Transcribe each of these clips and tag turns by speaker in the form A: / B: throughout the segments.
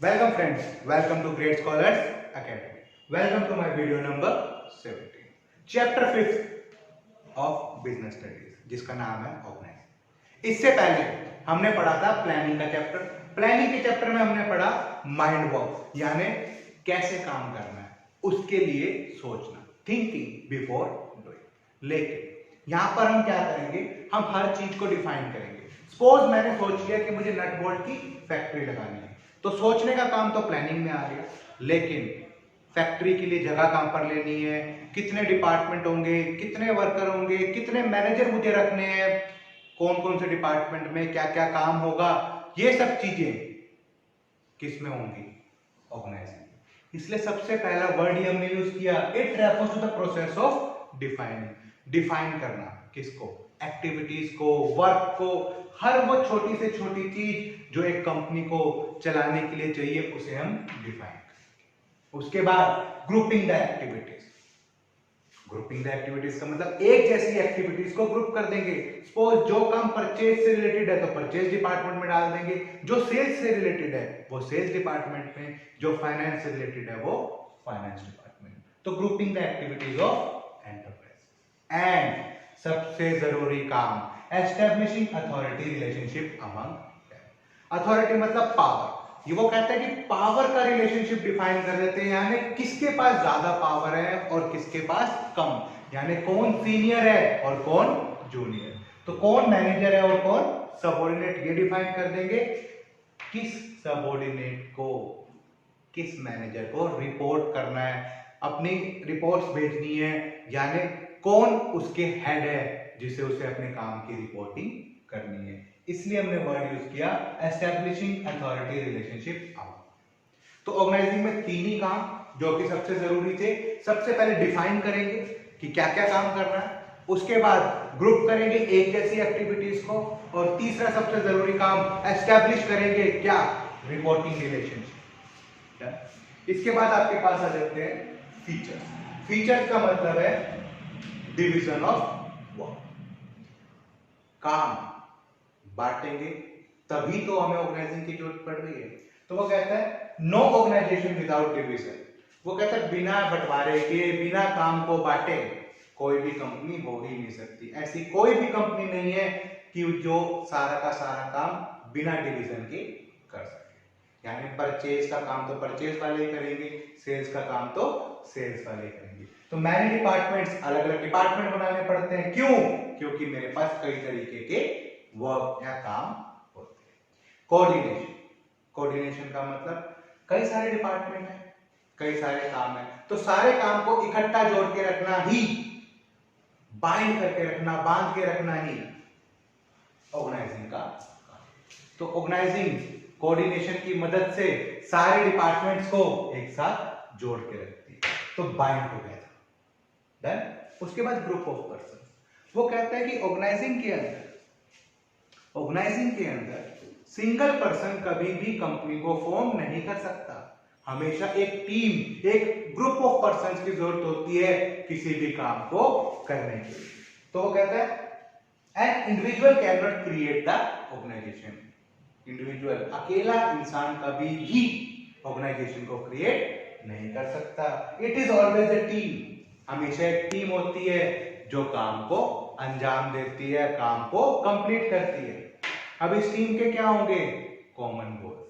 A: Welcome friends, welcome to Great Scholars Academy. Welcome to my video number 17. Chapter 5th of Business Studies, जिसका नाम है organise. इससे पहले हमने पढ़ा था प्लानिंग का चैप्टर। प्लानिंग के चैप्टर में हमने पढ़ा माइंड वर्क, यानी कैसे काम करना है, उसके लिए सोचना, थिंकिंग बिफोर डूइंग। लेकिन यहां पर हम क्या करेंगे, हम हर चीज को डिफाइन करेंगे। सपोज मैंने सोच लिया कि मुझे नट बोल्ट की फैक्ट्री लगानी है, तो सोचने का काम तो प्लानिंग में आ गया, लेकिन फैक्ट्री के लिए जगह कहां पर लेनी है, कितने डिपार्टमेंट होंगे, कितने वर्कर होंगे, कितने मैनेजर मुझे रखने हैं, कौन कौन से डिपार्टमेंट में क्या क्या काम होगा, ये सब चीजें किस में होंगी, ऑर्गेनाइजिंग। इसलिए सबसे पहला वर्ड ही हमने यूज किया, it refers to the process of defining. Define करना किसको, एक्टिविटीज को, वर्क को, हर वो छोटी से छोटी चीज जो एक कंपनी को चलाने के लिए चाहिए, उसे हम डिफाइन करेंगे। उसके बाद grouping the activities. Grouping the activities का मतलब एक जैसी एक्टिविटीज को ग्रुप कर देंगे। सपोज जो काम परचेज से रिलेटेड है तो परचेज डिपार्टमेंट में डाल देंगे, जो सेल्स से रिलेटेड है वो सेल्स डिपार्टमेंट में, जो फाइनेंस से रिलेटेड है वो फाइनेंस डिपार्टमेंट। तो grouping the activities of enterprise. And सबसे जरूरी काम, establishing authority relationship among. Authority मतलब पावर। ये वो कहता है कि पावर का रिलेशनशिप डिफाइन कर देते हैं, यानी किसके पास ज्यादा पावर है और किसके पास कम, यानी कौन सीनियर है और कौन जूनियर, तो कौन मैनेजर है और कौन सबऑर्डिनेट, ये डिफाइन कर देंगे। किस सबऑर्डिनेट को, किस मैनेजर को रिपोर्ट करना है, अपनी रिपोर्ट्स भेजनी है, यानी कौन उसके हेड है जिसे उसे अपने काम की रिपोर्टिंग करनी है। इसलिए हमने वर्ड यूज किया एस्टैब्लिशिंग अथॉरिटी रिलेशनशिप। तो ऑर्गेनाइजिंग में तीन ही काम जो कि सबसे जरूरी थे। सबसे पहले डिफाइन करेंगे कि क्या क्या काम करना है, उसके बाद ग्रुप करेंगे एक जैसी एक्टिविटीज को, और तीसरा सबसे जरूरी काम एस्टैब्लिश करेंगे क्या, रिपोर्टिंग रिलेशनशिप। इसके बाद आपके पास आ जाते हैं फीचर्स। फीचर्स का मतलब है डिवीजन ऑफ वर्क। काम बांटेंगे तभी तो हमें ऑर्गेनाइजिंग की जरूरत पड़ रही है। तो वो कहता है नो ऑर्गेनाइजेशन विदाउट डिवीजन। वो कहता है बिना बंटवारे के, बिना काम को बांटे कोई भी कंपनी हो ही नहीं सकती। ऐसी कोई भी कंपनी नहीं है कि जो सारा का सारा काम बिना डिवीजन के कर सके। यानी परचेज का काम तो परचेज वाले ही करेंगे, सेल्स का काम तो सेल्स वाले करेंगे। तो मैंने डिपार्टमेंट्स, अलग अलग डिपार्टमेंट बनाने पड़ते हैं। क्यों? क्योंकि मेरे पास कई तरीके के वर्क या काम होते हैं। कोऑर्डिनेशन। कोऑर्डिनेशन का मतलब कई सारे डिपार्टमेंट हैं, कई सारे काम है, तो सारे काम को इकट्ठा जोड़ के रखना ही, बाइंड करके रखना, बांध के रखना ही ऑर्गेनाइजिंग का काम। तो ऑर्गेनाइजिंग कोऑर्डिनेशन की मदद से सारे डिपार्टमेंट्स को एक साथ जोड़ के रखती है, तो बाइंड टुगेदर। डन। उसके बाद ग्रुप ऑफ पर्सन। वो कहता है कि ऑर्गेनाइजिंग के अंदर सिंगल पर्सन कभी भी कंपनी को फॉर्म नहीं कर सकता। हमेशा एक टीम, एक ग्रुप ऑफ पर्संस की जरूरत होती है किसी भी काम को करने के लिए। तो वो कहता है an individual can not create the organisation. Individual, अकेला इंसान कभी भी ऑर्गेनाइजेशन को क्रिएट नहीं कर सकता। It is always a team. हमेशा एक टीम होती है जो काम को अंजाम देती है, काम को कंप्लीट करती है। अब इस टीम के क्या होंगे, कॉमन गोल्स।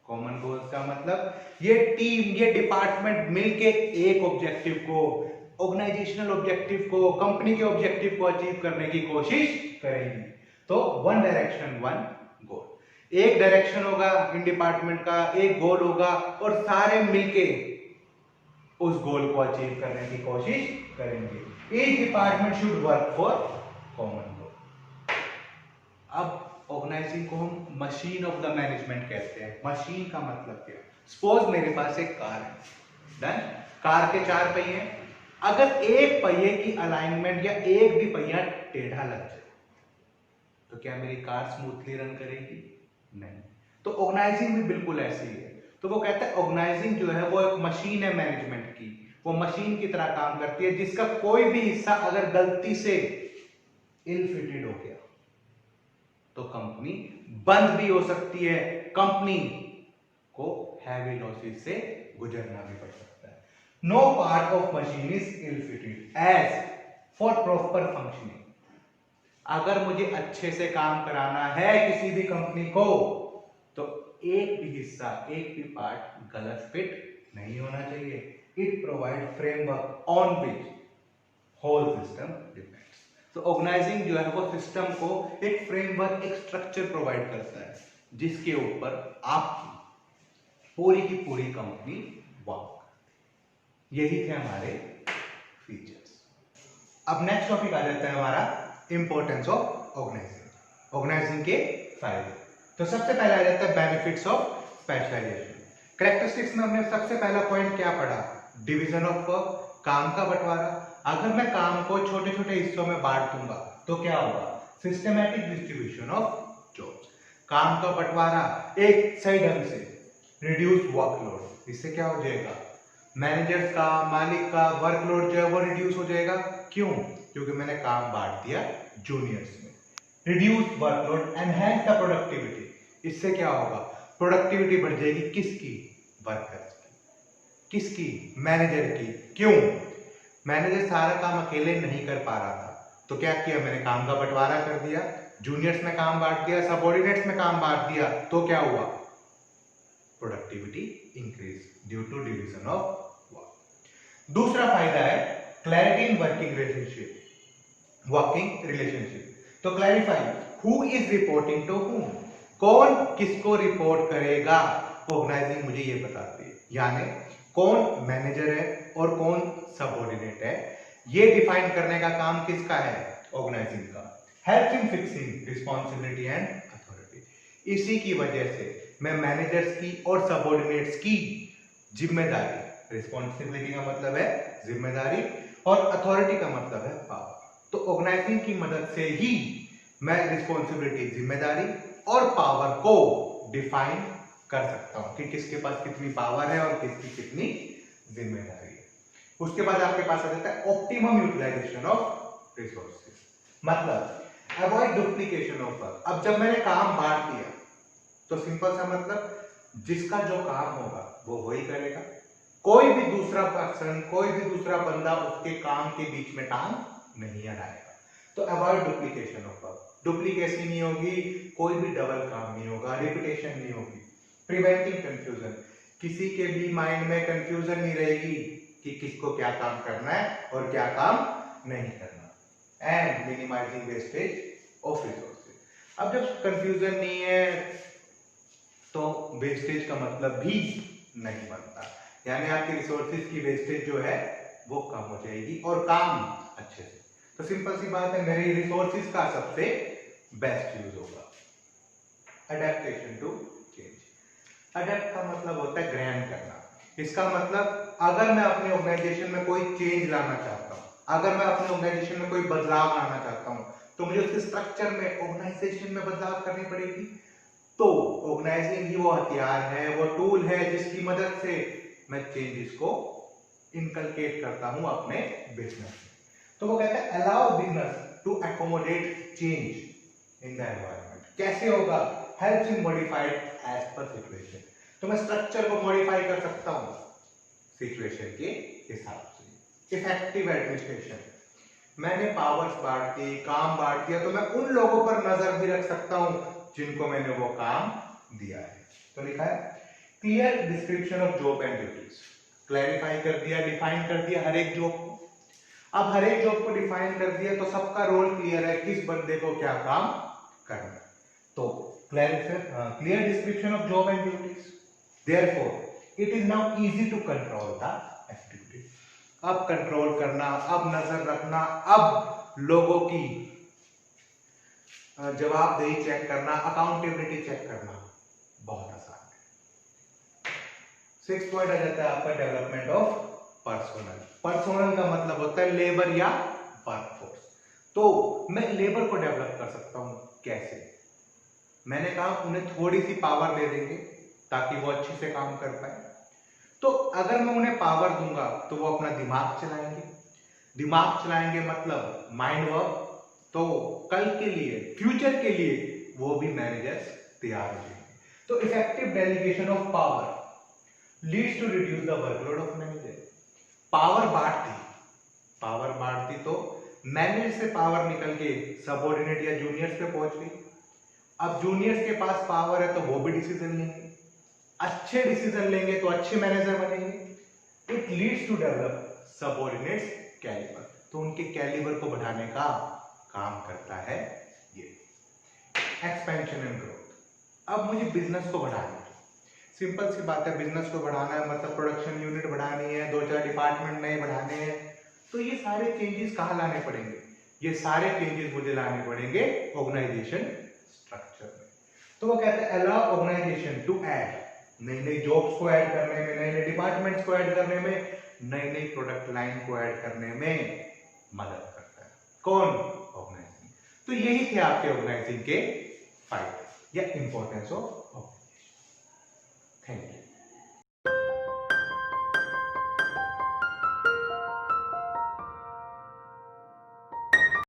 A: कॉमन गोल्स का मतलब ये टीम, ये डिपार्टमेंट मिलके एक ऑब्जेक्टिव को, ऑर्गेनाइजेशनल ऑब्जेक्टिव को, कंपनी के ऑब्जेक्टिव को अचीव करने की कोशिश करेंगी। तो वन डायरेक्शन वन गोल, एक डायरेक्शन होगा इन डिपार्टमेंट का, एक गोल होगा, और सारे मिलके उस गोल को अचीव करने की कोशिश करेंगे। Each department should work for common goal. अब ऑर्गेनाइजिंग को हम मशीन ऑफ द मैनेजमेंट कहते हैं। मशीन का मतलब क्या, सपोज मेरे पास एक कार है, डन। कार के 4 पहिए, अगर एक पहिए की अलाइनमेंट या एक भी पहिया टेढ़ा लग जाए तो क्या मेरी कार स्मूथली रन करेगी? नहीं। तो ऑर्गेनाइजिंग भी बिल्कुल ऐसी ही है। तो वो कहता है ऑर्गेनाइजिंग जो है वो एक मशीन है मैनेजमेंट की, वो मशीन की तरह काम करती है, जिसका कोई भी हिस्सा अगर गलती से इल फिटेड हो गया तो कंपनी बंद भी हो सकती है, कंपनी को हैवी लॉसेस से गुजरना भी पड़ सकता है। No part of machine is ill fitted as for proper functioning. अगर मुझे अच्छे से काम कराना है किसी भी कंपनी को, तो एक भी हिस्सा, एक भी पार्ट गलत फिट नहीं होना चाहिए। It provide framework on which whole system depends. तो ऑर्गेनाइजिंग जो है वो सिस्टम को एक फ्रेमवर्क, एक स्ट्रक्चर प्रोवाइड करता है जिसके ऊपर आपकी पूरी की पूरी कंपनी वर्क करती है। यही थे हमारे फीचर्स। अब नेक्स्ट टॉपिक आ जाता है हमारा इंपॉर्टेंस ऑफ ऑर्गेनाइजिंग। ऑर्गेनाइजिंग के फायदे। तो सबसे पहले आ जाता है बेनिफिट्स ऑफ स्पेशलाइजेशन। कैरेक्टरिस्टिक्स में हमने सबसे पहला पॉइंट क्या पढ़ा? डिवीजन ऑफ वर्क, काम का बंटवारा। अगर मैं काम को छोटे छोटे हिस्सों में बांट दूंगा तो क्या होगा? Systematic distribution of jobs. काम का बंटवारा एक सही ढंग से, रिड्यूस वर्कलोड। इससे क्या हो जाएगा? मैनेजर्स का, मालिक का वर्कलोड जो है वो रिड्यूस हो जाएगा। क्यों? क्योंकि मैंने काम बांट दिया जूनियर्स में। Reduce workload, enhance the productivity. इससे क्या होगा? प्रोडक्टिविटी बढ़ जाएगी। किसकी? वर्कर्स की। किसकी? मैनेजर की। क्यों? मैनेजर सारा काम अकेले नहीं कर पा रहा था, तो क्या किया मैंने? काम का बंटवारा कर दिया, जूनियर्स में काम बांट दिया, सबऑर्डिनेट्स में काम बांट दिया, तो क्या हुआ? Productivity increase due to division of work. दूसरा फायदा है क्लैरिटी इन वर्किंग रिलेशनशिप। तो clarify who is reporting to whom. कौन किसको रिपोर्ट करेगा, ऑर्गेनाइजिंग मुझे ये बताती है। यानी कौन मैनेजर है और कौन सबऑर्डिनेट है, ये डिफाइन करने का काम किसका है? ऑर्गेनाइजिंग का। Help in fixing responsibility and authority. इसी की वजह से मैं मैनेजर्स की और सबऑर्डिनेट्स की जिम्मेदारी, रिस्पॉन्सिबिलिटी का मतलब है जिम्मेदारी और अथॉरिटी का मतलब है पावर, तो ऑर्गेनाइजिंग की मदद से ही मैं रिस्पॉन्सिबिलिटी, जिम्मेदारी और पावर को डिफाइन कर सकता हूं कि किसके पास कितनी पावर है और किसकी कितनी जिम्मेदारी है। उसके बाद आपके पास आ जाता है ऑप्टिमम यूटिलाइजेशन ऑफ रिसोर्सेज, मतलब अवॉइड डुप्लीकेशन ऑफ वर्क। अब जब मैंने काम बांट दिया तो सिंपल सा मतलब जिसका जो काम होगा वो वही करेगा। कोई भी दूसरा पर्सन, कोई भी दूसरा बंदा उसके काम के बीच में टांग नहीं अड़ाएगा। तो avoid duplication of work. Duplicacy नहीं होगी, कोई भी डबल काम नहीं होगा, रिपीटेशन नहीं होगी। प्रिवेंटिंग कंफ्यूजन, किसी के भी माइंड में कंफ्यूजन नहीं रहेगी कि किसको क्या काम करना है और क्या काम नहीं करना। And minimising wastage of resources. अब जब कंफ्यूजन नहीं है तो वेस्टेज का मतलब भी नहीं बनता, यानी आपकी रिसोर्सेज की वेस्टेज जो है वो कम हो जाएगी और काम अच्छे से। तो सिंपल सी बात है, मेरी रिसोर्सेज का सबसे बेस्ट यूज होगा। Adaptation to change. अडेप्ट का मतलब होता है ग्रहण करना। इसका मतलब अगर मैं अपने ऑर्गेनाइजेशन में कोई चेंज लाना चाहता हूं, अगर मैं अपने ऑर्गेनाइजेशन में कोई बदलाव लाना चाहता हूं, तो मुझे उसके स्ट्रक्चर में, ऑर्गेनाइजेशन में बदलाव करनी पड़ेगी। तो ऑर्गेनाइजिंग ही वो हथियार है, वो टूल है जिसकी मदद से मैं चेंजेस को इनकलकेट करता हूं अपने बिजनेस में। तो वो कहता है allow business to accommodate change in the environment. कैसे होगा? Helps in modified as per situation. तो मैं स्ट्रक्चर को मॉडिफाई कर सकता हूं सिचुएशन के हिसाब से। इफेक्टिव एडमिनिस्ट्रेशन, मैंने पावर्स बांट दी, काम बांट दिया, तो मैं उन लोगों पर नजर भी रख सकता हूं जिनको मैंने वो काम दिया है। तो लिखा है clear description of job and duties. Clarify कर दिया, डिफाइन कर दिया हर एक जॉब को। अब हर एक जॉब को डिफाइन कर दिया तो सबका रोल क्लियर है, किस बंदे को क्या काम करना है। तो clear description of job and duties, therefore it is now easy to control the activity. अब कंट्रोल करना, अब नजर रखना, अब लोगों की जवाबदेही चेक करना, अकाउंटेबिलिटी चेक करना बहुत आसान है। 6 पॉइंट आ जाता है आपका डेवलपमेंट ऑफ पर्सोनल। पर्सोनल का मतलब होता है लेबर या वर्कफोर्स। तो मैं लेबर को डेवलप कर सकता हूं। कैसे? मैंने कहा उन्हें थोड़ी सी पावर दे देंगे ताकि वो अच्छे से काम कर पाए। तो अगर मैं उन्हें पावर दूंगा तो वो अपना दिमाग चलाएंगे। दिमाग चलाएंगे मतलब माइंड वर्क। तो कल के लिए, फ्यूचर के लिए वो भी मैनेजर्स तैयार हो जाएंगे। तो effective delegation of power, leads to reduce the workload of manager. Power बांटती तो मैनेजर से पावर निकल के सबऑर्डिनेट या जूनियर्स पे पहुंच गई। अब जूनियर्स के पास पावर है तो वो भी डिसीजन लेंगे, अच्छे डिसीजन लेंगे तो अच्छे मैनेजर बनेंगे। It leads to develop subordinates calibre, तो उनके कैलिबर को बढ़ाने का काम करता है ये एक्सपेंशन एंड ग्रोथ। अब मुझे बिजनेस को बढ़ाना है, सिंपल सी बात है, बिजनेस को बढ़ाना है मतलब प्रोडक्शन यूनिट बढ़ानी है, 2-4 डिपार्टमेंट नए बढ़ाने हैं, तो ये सारे चेंजेस कहाँ लाने पड़ेंगे? ये सारे चेंजेस मुझे लाने पड़ेंगे ऑर्गेनाइजेशन स्ट्रक्चर में। तो वो कहते हैं अलाउ ऑर्गेनाइजेशन टू ऐड, नई नई जॉब्स को ऐड करने में, नए नए डिपार्टमेंट्स को ऐड करने में, नई नई प्रोडक्ट लाइन को ऐड करने में मदद करता है। कौन? ऑर्गेनाइजिंग। तो यही थे आपके ऑर्गेनाइजिंग के फायदे या importance of organisation. Thank you.